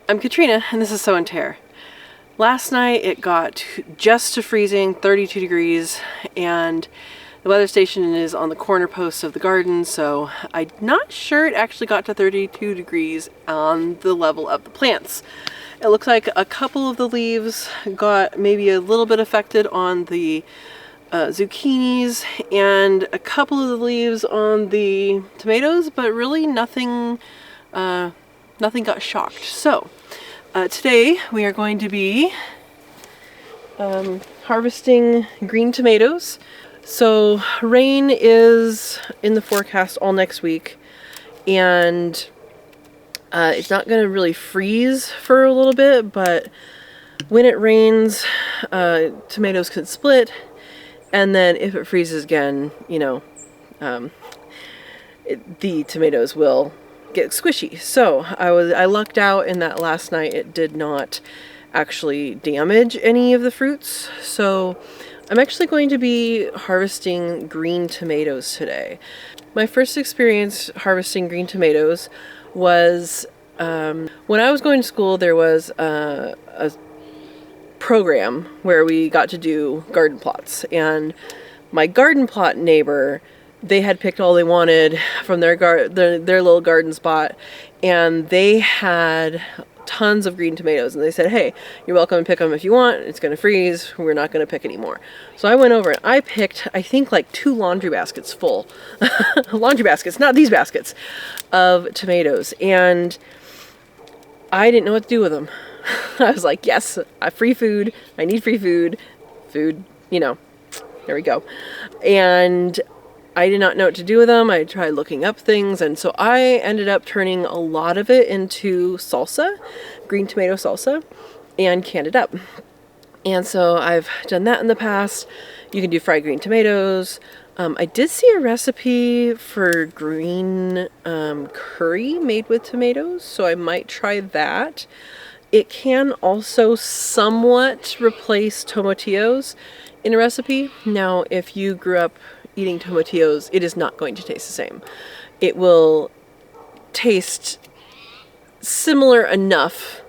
I'm Katrina, and this is Sew and Tare. Last night it got just to freezing, 32 degrees, and the weather station is on the corner post of the garden, so I'm not sure it actually got to 32 degrees on the level of the plants. It looks like a couple of the leaves got maybe a little bit affected on the zucchinis and a couple of the leaves on the tomatoes, but really nothing got shocked. So today we are going to be harvesting green tomatoes. So rain is in the forecast all next week, and it's not going to really freeze for a little bit, but when it rains, tomatoes can split, and then if it freezes again, you know, the tomatoes will get squishy. So I lucked out in that last night it did not actually damage any of the fruits. So I'm actually going to be harvesting green tomatoes today. My first experience harvesting green tomatoes was when I was going to school. There was a program where we got to do garden plots, and my garden plot neighbor, they had picked all they wanted from their little garden spot, and they had tons of green tomatoes, and they said, hey, you're welcome to pick them if you want. It's going to freeze. We're not going to pick anymore. So I went over and I picked, I think, like 2 laundry baskets full. Laundry baskets, not these baskets, of tomatoes, and I didn't know what to do with them. I was like, yes, free food. I need free food. Food, you know, there we go. And I did not know what to do with them. I tried looking up things, and so I ended up turning a lot of it into salsa, green tomato salsa, and canned it up. And so I've done that in the past. You can do fried green tomatoes. I did see a recipe for green curry made with tomatoes, so I might try that. It can also somewhat replace tomatillos in a recipe. Now, if you grew up eating tomatillos, it is not going to taste the same. It will taste similar enough,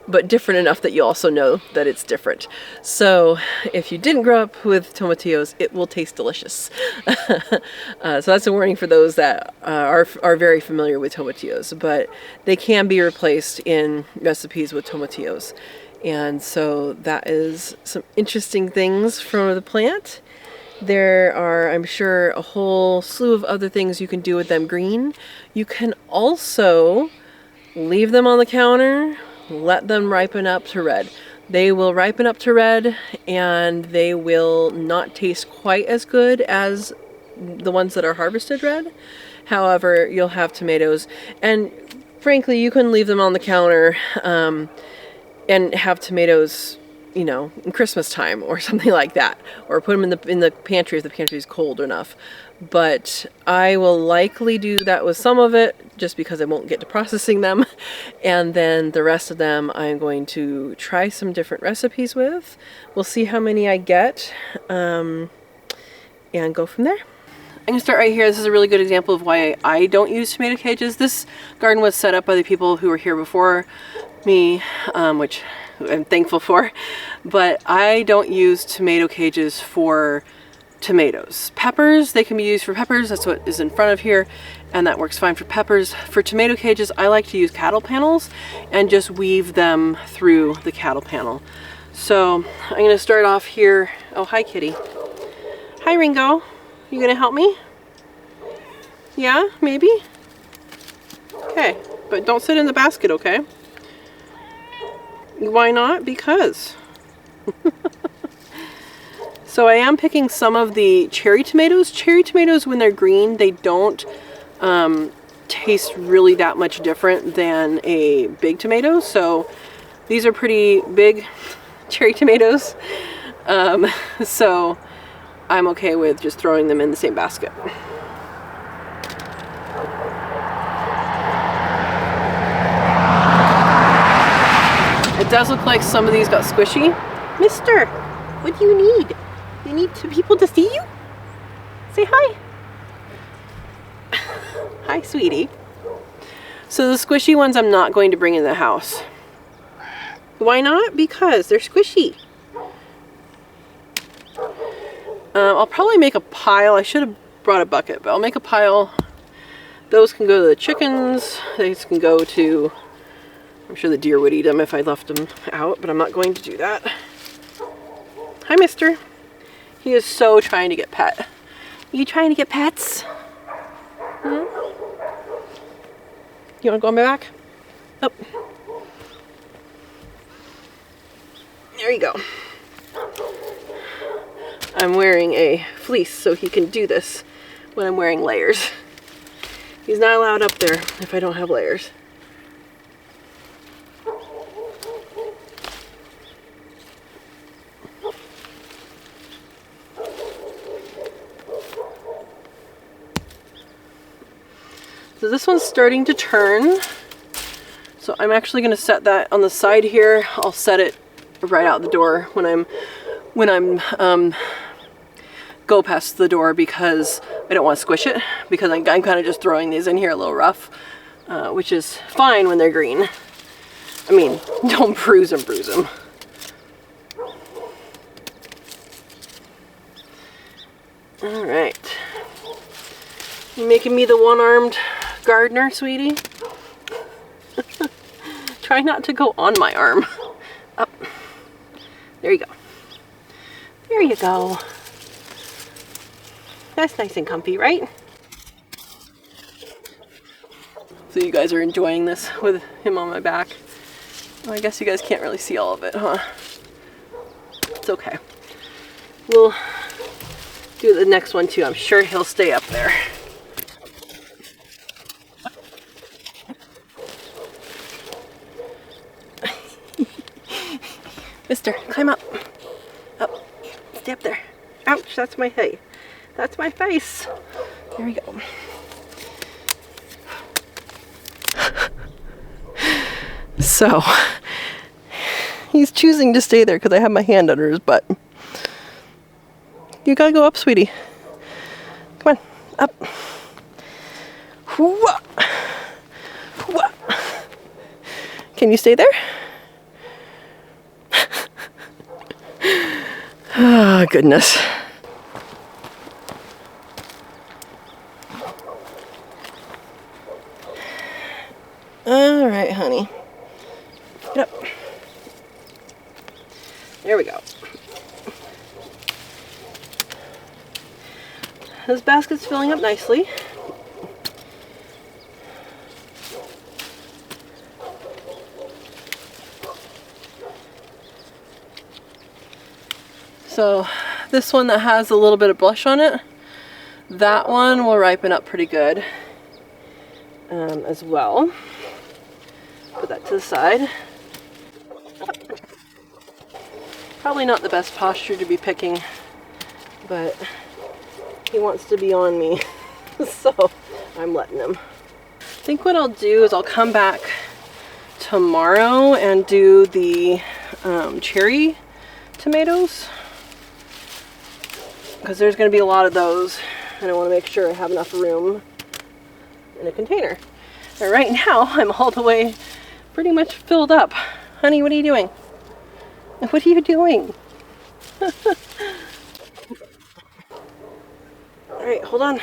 but different enough that you also know that it's different. So if you didn't grow up with tomatillos, it will taste delicious. So that's a warning for those that are very familiar with tomatillos, but they can be replaced in recipes with tomatillos. And so that is some interesting things from the plant. There are, I'm sure, a whole slew of other things you can do with them green. You can also leave them on the counter, let them ripen up to red. They will ripen up to red, and they will not taste quite as good as the ones that are harvested red. However, you'll have tomatoes, and frankly, you can leave them on the counter and have tomatoes, you know, in Christmas time or something like that, or put them in the pantry if the pantry is cold enough. But I will likely do that with some of it, just because I won't get to processing them, and then the rest of them I'm going to try some different recipes with. We'll see how many I get, and go from there. I'm going to start right here. This is a really good example of why I don't use tomato cages. This garden was set up by the people who were here before me, which I'm thankful for, but I don't use tomato cages for tomatoes. Peppers, they can be used for peppers. That's what is in front of here, and that works fine for peppers. For tomato cages, I like to use cattle panels and just weave them through the cattle panel. So I'm going to start off here. Oh, hi, kitty. Hi, Ringo. You going to help me? Yeah, maybe? Okay, but don't sit in the basket, okay? Why not? Because. So I am picking some of the cherry tomatoes. Cherry tomatoes, when they're green, they don't taste really that much different than a big tomato. So these are pretty big cherry tomatoes. So I'm okay with just throwing them in the same basket. It does look like some of these got squishy. Mister, what do you need? You need people to see you? Say hi. Hi, sweetie. So the squishy ones I'm not going to bring in the house. Why not? Because they're squishy. I'll probably make a pile. I should have brought a bucket, but I'll make a pile. Those can go to the chickens. These can go to, I'm sure the deer would eat them if I left them out, but I'm not going to do that. Hi, mister. He is so trying to get pet. Are you trying to get pets? Hmm? You want to go on my back? Oh. There you go. I'm wearing a fleece so he can do this when I'm wearing layers. He's not allowed up there if I don't have layers. So this one's starting to turn. So I'm actually going to set that on the side here. I'll set it right out the door when I'm go past the door, because I don't want to squish it, because I'm kind of just throwing these in here a little rough, which is fine when they're green. I mean, don't bruise them. All right. You making me the one-armed gardener, sweetie? Try not to go on my arm. Up. There you go. There you go. That's nice and comfy, right? So you guys are enjoying this with him on my back. Well, I guess you guys can't really see all of it, huh? It's okay. We'll do the next one too. I'm sure he'll stay up there. Mister, climb up. Up. Stay up there. Ouch, that's my hay. That's my face. There we go. So, he's choosing to stay there because I have my hand under his butt. You gotta go up, sweetie. Come on, up. Whoa. Whoa. Can you stay there? Oh, goodness. All right, honey. Get up. There we go. This basket's filling up nicely. So this one that has a little bit of blush on it, that one will ripen up pretty good as well. Put that to the side. Probably not the best posture to be picking, but he wants to be on me, so I'm letting him. I think what I'll do is I'll come back tomorrow and do the cherry tomatoes, because there's going to be a lot of those, and I want to make sure I have enough room in a container. And right now, I'm all the way pretty much filled up. Honey, what are you doing? What are you doing? All right, hold on.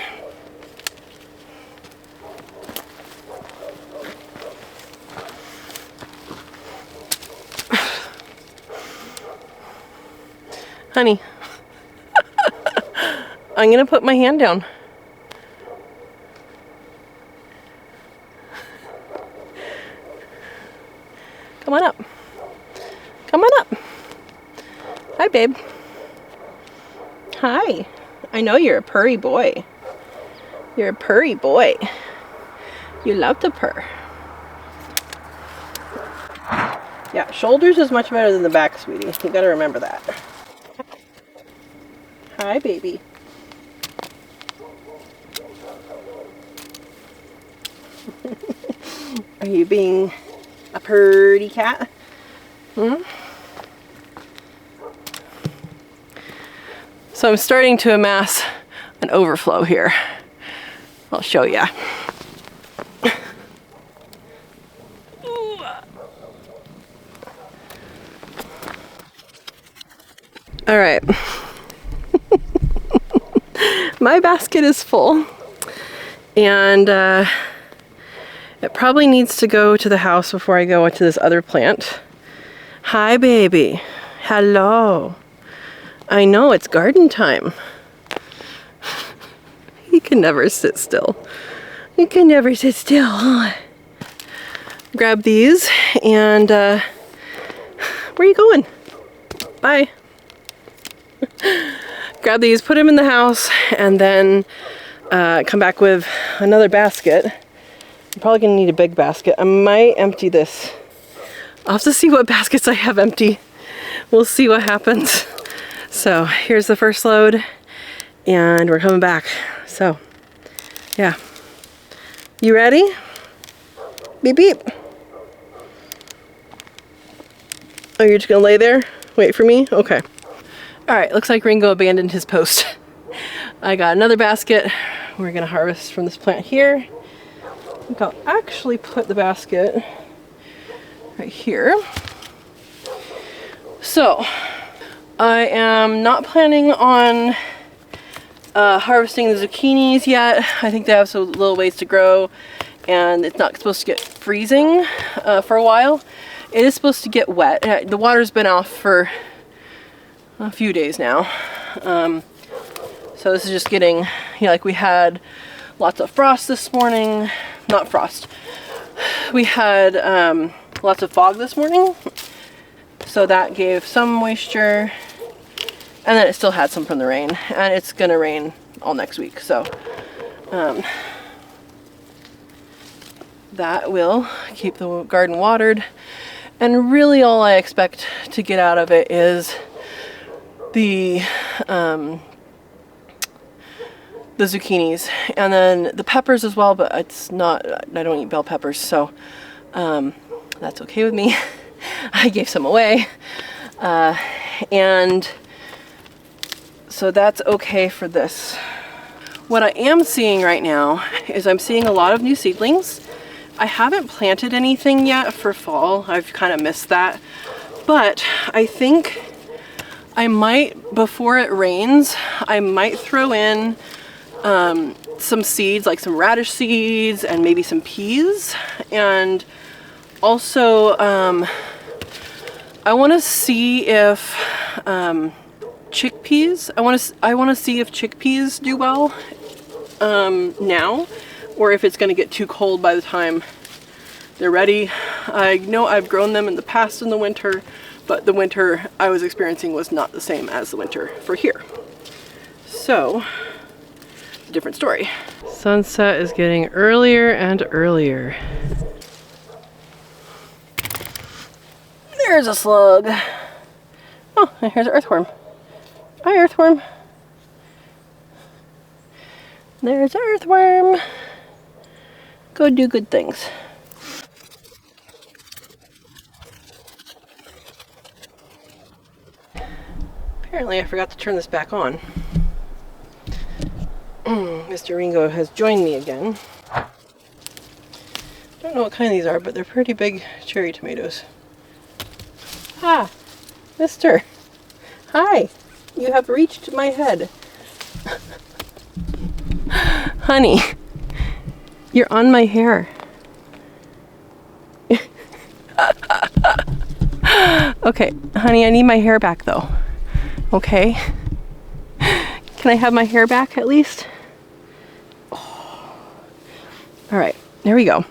Honey. I'm gonna put my hand down. Come on up. Come on up. Hi, babe. Hi. I know you're a purry boy. You're a purry boy. You love to purr. Yeah, shoulders is much better than the back, sweetie. You gotta remember that. Hi, baby. Are you being a purdy cat? Hmm? So I'm starting to amass an overflow here. I'll show ya. All right. My basket is full, and it probably needs to go to the house before I go into this other plant. Hi, baby. Hello. I know, it's garden time. You can never sit still. You can never sit still, huh? Grab these and where are you going? Bye. Grab these, put them in the house, and then come back with another basket. I'm probably gonna need a big basket. I might empty this. I'll have to see what baskets I have empty. We'll see what happens. So here's the first load, and we're coming back. So yeah. You ready? Beep beep. Oh, you're just gonna lay there? Wait for me? Okay. All right, looks like Ringo abandoned his post. I got another basket. We're gonna harvest from this plant here. I think I'll actually put the basket right here. So, I am not planning on harvesting the zucchinis yet. I think they have some little ways to grow, and it's not supposed to get freezing for a while. It is supposed to get wet. The water's been off for a few days now. So this is just getting, you know, like we had lots of frost this morning. Not frost. We had lots of fog this morning. So that gave some moisture. And then it still had some from the rain. And it's gonna rain all next week. So that will keep the garden watered. And really all I expect to get out of it is the zucchinis, and then the peppers as well, but it's not, I don't eat bell peppers, so that's okay with me. I gave some away, and so that's okay for this. What I am seeing right now is I'm seeing a lot of new seedlings. I haven't planted anything yet for fall. I've kind of missed that, but I think I might, before it rains, I might throw in some seeds, like some radish seeds and maybe some peas. And also, I want to see if chickpeas, I want to see if chickpeas do well now, or if it's going to get too cold by the time they're ready. I know I've grown them in the past in the winter, but the winter I was experiencing was not the same as the winter for here. So, different story. Sunset is getting earlier and earlier. There's a slug. Oh, and here's an earthworm. Hi, earthworm. There's an earthworm. Go do good things. Apparently I forgot to turn this back on. Mr. Ringo has joined me again. Don't know what kind these are, but they're pretty big cherry tomatoes. Ah, mister. Hi, you have reached my head. Honey, you're on my hair. Okay, honey, I need my hair back though. Okay? Can I have my hair back at least? Oh. All right, there we go.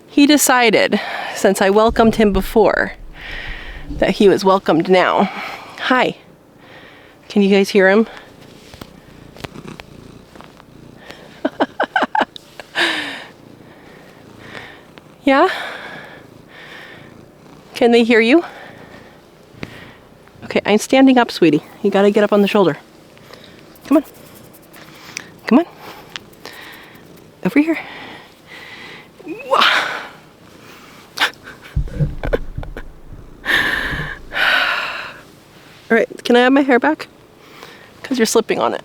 He decided, since I welcomed him before, that he was welcomed now. Hi. Can you guys hear him? Yeah? Can they hear you? Okay, I'm standing up, sweetie. You gotta get up on the shoulder. Come on. Come on. Over here. All right, can I have my hair back? Because you're slipping on it.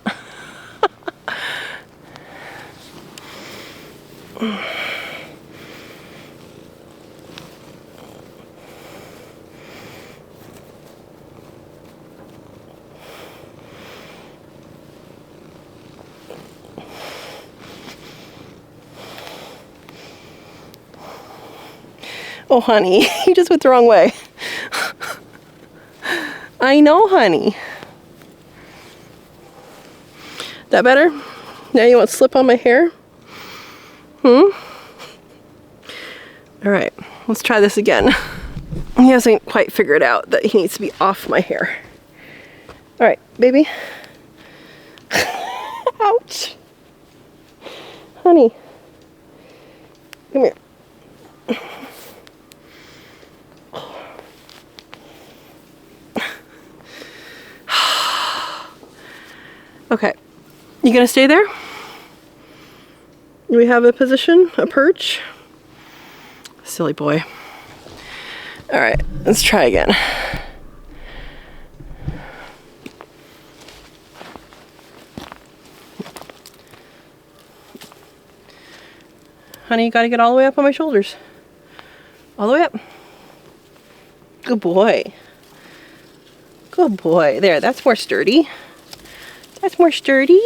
Oh, honey, you just went the wrong way. I know, honey. That better? Now you won't slip on my hair? All right, let's try this again. He hasn't quite figured out that he needs to be off my hair. All right, baby. Ouch. Honey, come here. Okay, you gonna stay there? Do we have a position, a perch? Silly boy. All right, let's try again. Honey, you gotta get all the way up on my shoulders. All the way up. Good boy. Good boy. There, that's more sturdy. That's more sturdy.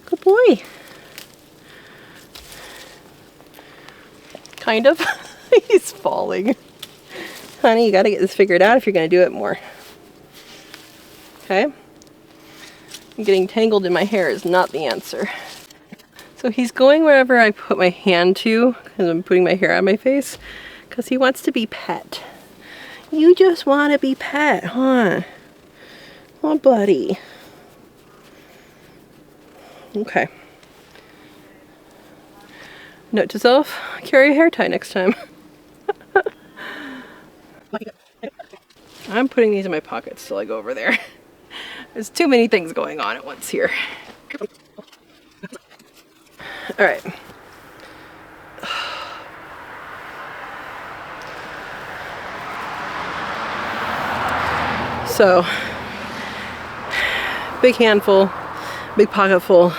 Good boy. Kind of. He's falling. Honey, you gotta get this figured out if you're gonna do it more. Okay? Getting tangled in my hair is not the answer. So he's going wherever I put my hand to, because I'm putting my hair on my face, because he wants to be pet. You just want to be pet, huh? Oh, buddy. Okay. Note to self, carry a hair tie next time. I'm putting these in my pockets till I go over there. There's too many things going on at once here. All right. So, big handful, big pocket full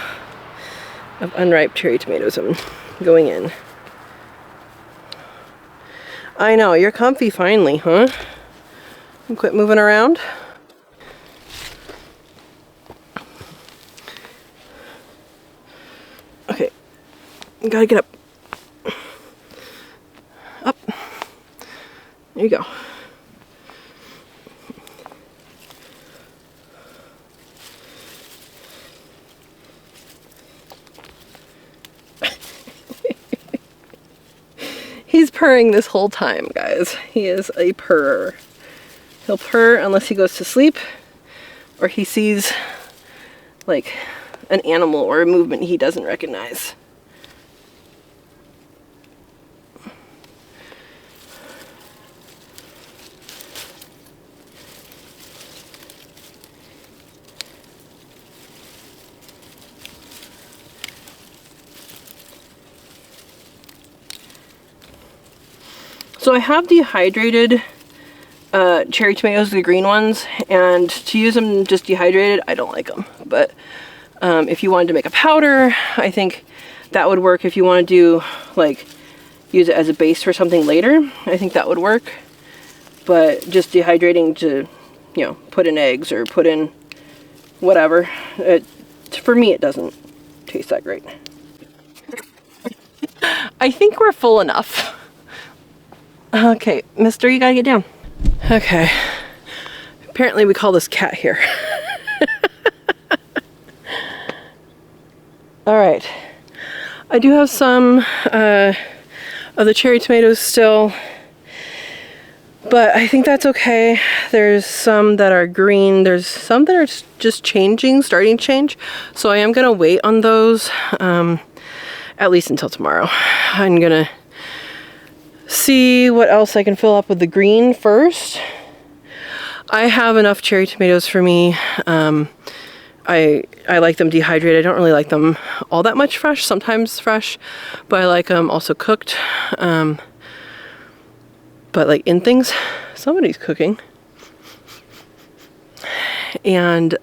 of unripe cherry tomatoes I'm going in. I know, you're comfy finally, huh? You quit moving around. Okay, you gotta get up. Up. There you go. He's purring this whole time, guys. He is a purrer. He'll purr unless he goes to sleep or he sees like an animal or a movement he doesn't recognize. So I have dehydrated cherry tomatoes, the green ones, and to use them just dehydrated, I don't like them. But if you wanted to make a powder, I think that would work. If you want to do, like, use it as a base for something later, I think that would work. But just dehydrating to, you know, put in eggs or put in whatever, for me it doesn't taste that great. I think we're full enough. Okay, mister, you gotta get down. Okay. Apparently we call this cat here. Alright. I do have some of the cherry tomatoes still, but I think that's okay. There's some that are green. There's some that are just changing, starting to change. So I am gonna wait on those at least until tomorrow. I'm gonna see what else I can fill up with the green first. I have enough cherry tomatoes for me. I like them dehydrated. I don't really like them all that much fresh, sometimes fresh, but I like them also cooked. But like in things, somebody's cooking. And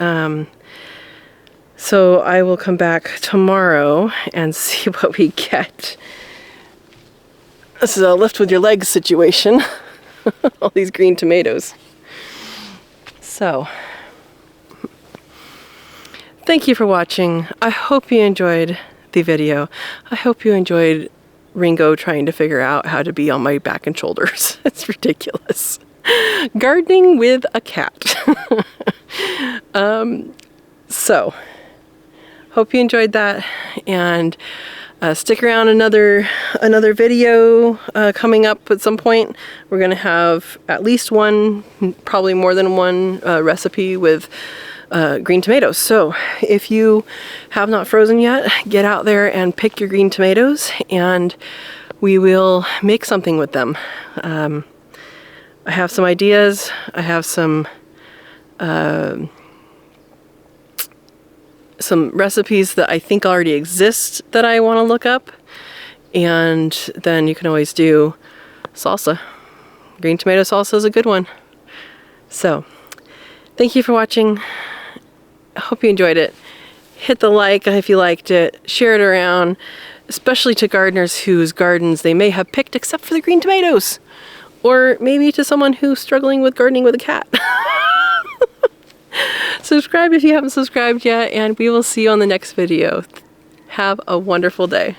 so I will come back tomorrow and see what we get. This is a lift with your legs situation. All these green tomatoes. So, thank you for watching. I hope you enjoyed the video. I hope you enjoyed Ringo trying to figure out how to be on my back and shoulders. It's ridiculous. Gardening with a cat. So, hope you enjoyed that, and stick around. Another video coming up at some point. We're gonna have at least one, probably more than one recipe with green tomatoes. So if you have not frozen yet, get out there and pick your green tomatoes, and we will make something with them. I have some ideas. I have some recipes that I think already exist that I want to look up, and then you can always do salsa. Green tomato salsa is a good one. So thank you for watching. I hope you enjoyed it. Hit the like if you liked it. Share it around, especially to gardeners whose gardens they may have picked except for the green tomatoes. Or maybe to someone who's struggling with gardening with a cat. Subscribe if you haven't subscribed yet, and we will see you on the next video. Have a wonderful day.